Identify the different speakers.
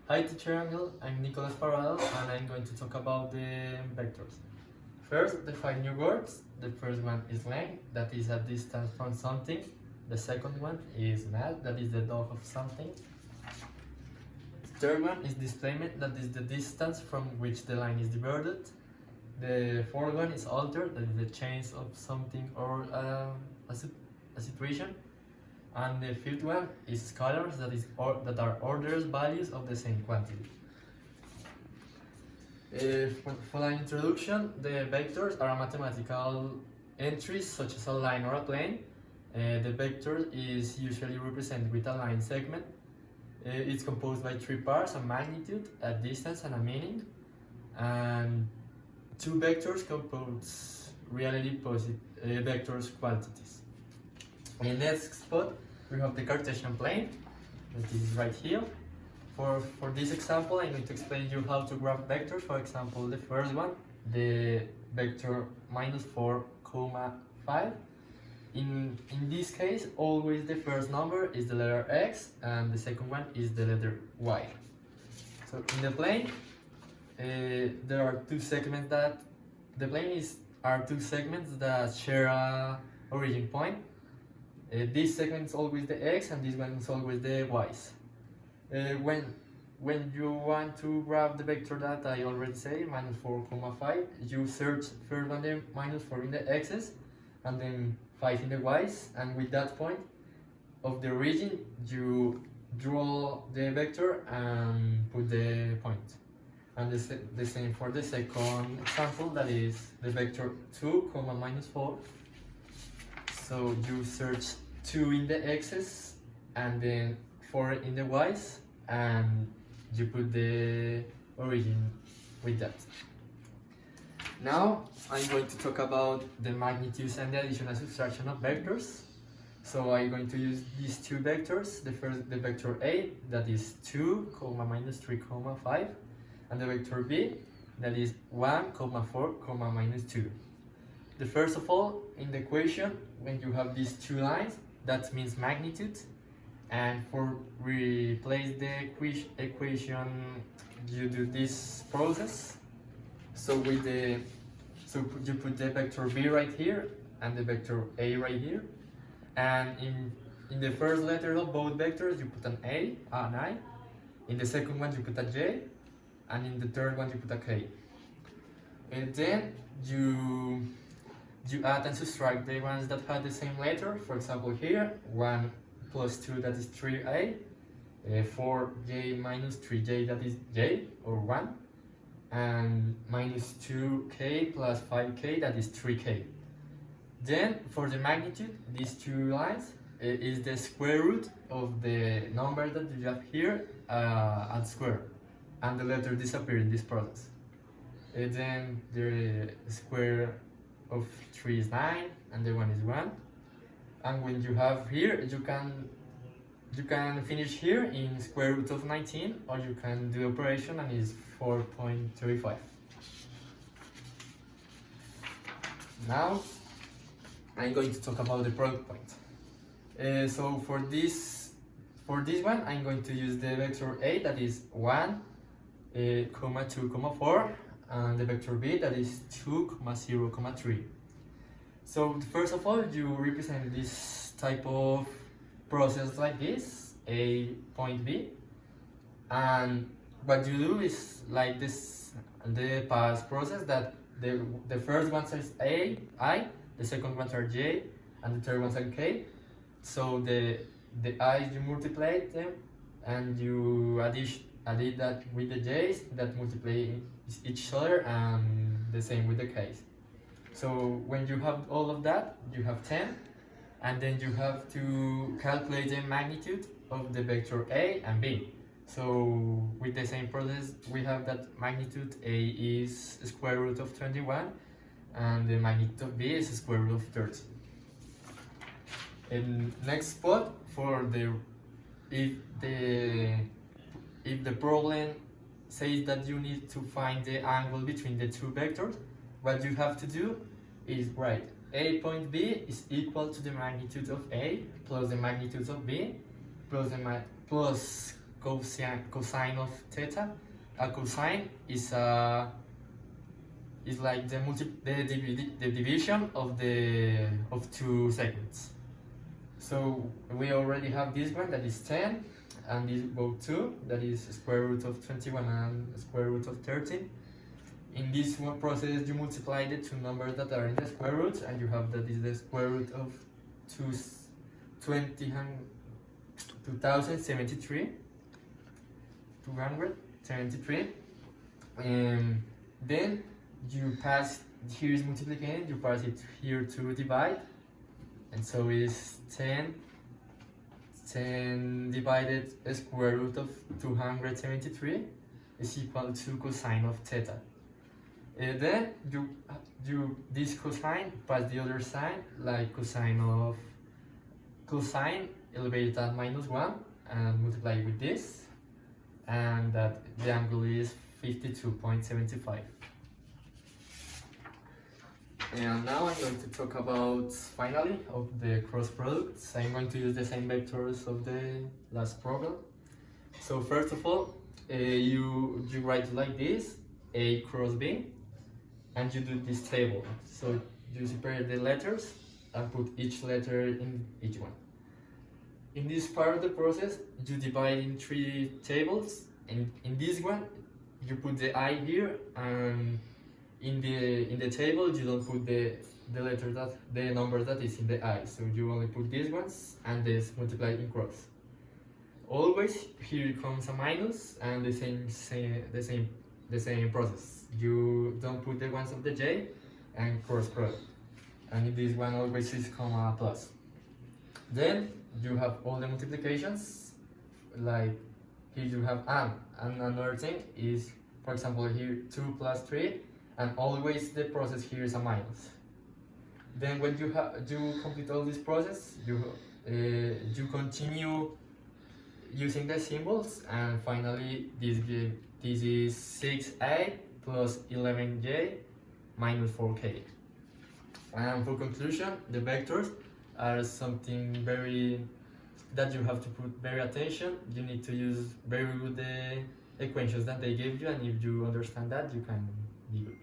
Speaker 1: Hi teacher Angel, I'm Nicolas Parrado and I'm going to talk about the vectors. First, the 5 new words. The first one is length, that is a distance from something. The second one is math, that is the dog of something. The third one is displacement, that is the distance from which the line is diverted. The fourth one is alter, that is the change of something or a situation. And the fifth one is scalars, that are orders values of the same quantity. For an introduction, the vectors are mathematical entries such as a line or a plane. The vector is usually represented with a line segment. It's composed by 3 parts: a magnitude, a distance, and a meaning. And 2 vectors compose reality vectors quantities. In the next spot, we have the Cartesian plane, that is right here. For this example, I'm going to explain you how to graph vectors. For example, the first one, the vector -4, 5. In this case, always the first number is the letter x, and the second one is the letter y. So in the plane, there are 2 segments that the plane are 2 segments that share a origin point. This segment is always the x, and this one is always the y's. When you want to graph the vector that I already say, -4, 5, you search first on the -4 in the x's, and then 5 in the y's, and with that point of the origin, you draw the vector and put the point. And the same for the second example, that is the vector 2, -4. So you search 2 in the x's and then 4 in the y's, and you put the origin with that. Now I'm going to talk about the magnitudes and the addition and subtraction of vectors. So I'm going to use these 2 vectors. The vector A, that is 2, -3, 5, and the vector B, that is 1, 4, -2. The first of all, in the equation, when you have these 2 lines, that means magnitude, and for replace the equation, you do this process. So you put the vector B right here and the vector A right here, and in the first letter of both vectors you put an A, an I. In the second one you put a J, and in the third one you put a K. And then you add and subtract the ones that have the same letter. For example, here 1 plus 2, that is 3a, 4j minus 3j, that is j or 1, and minus 2k plus 5k, that is 3k. Then for the magnitude, these 2 lines is the square root of the number that you have here at square, and the letter disappears in this process. And then the square of 3 is 9, and the 1 is 1. And when you have here, you can finish here in square root of 19, or you can do the operation and it's 4.35. Now I'm going to talk about the product point. So for this one, I'm going to use the vector A, that is 1, 2, 4, and the vector B, that is 2, 0, 3. So first of all, you represent this type of process like this, A point B, and what you do is like this, the past process, that the first one says A, I, the second ones are J, and the third ones are K. So the I's, you multiply them, and you add that with the J's that multiply each other, and the same with the K's. So when you have all of that, you have 10, and then you have to calculate the magnitude of the vector A and B. So with the same process, we have that magnitude A is square root of 21, and the magnitude of B is square root of 30. And next spot, for if the problem says that you need to find the angle between the 2 vectors, what you have to do is write A point B is equal to the magnitude of A plus the magnitude of B plus cosine of theta. A cosine is like the division of two segments. So we already have this one that is 10, and this both 2 that is square root of 21 and square root of 13. In this one process, you multiply the two numbers that are in the square root, and you have that is the square root of 2073. Then you pass, here is multiplication, you pass it here to divide, and so it's 10 divided square root of 273 is equal to cosine of theta. Then you this cosine pass the other side, like cosine elevated at -1 and multiply with this, and that the angle is 52.75. And now I'm going to talk about, finally, of the cross products. I'm going to use the same vectors of the last problem. So first of all, you write like this, A cross B, and you do this table. So you separate the letters and put each letter in each one. In this part of the process, you divide in 3 tables, and in this one, you put the I here, and in the table you don't put the number that is in the I, so you only put these ones and this multiply in cross. Always here comes a minus, and the same process. You don't put the ones of the J and cross product, and in this one always is comma plus. Then you have all the multiplications, like here you have and another thing is, for example, here 2 plus 3, and always the process here is a minus. Then when you complete all this process, you continue using the symbols, and finally this is 6a plus 11j minus 4k. And for conclusion, the vectors are something that you have to put very attention. You need to use very good the equations that they give you, and if you understand that, you can be good.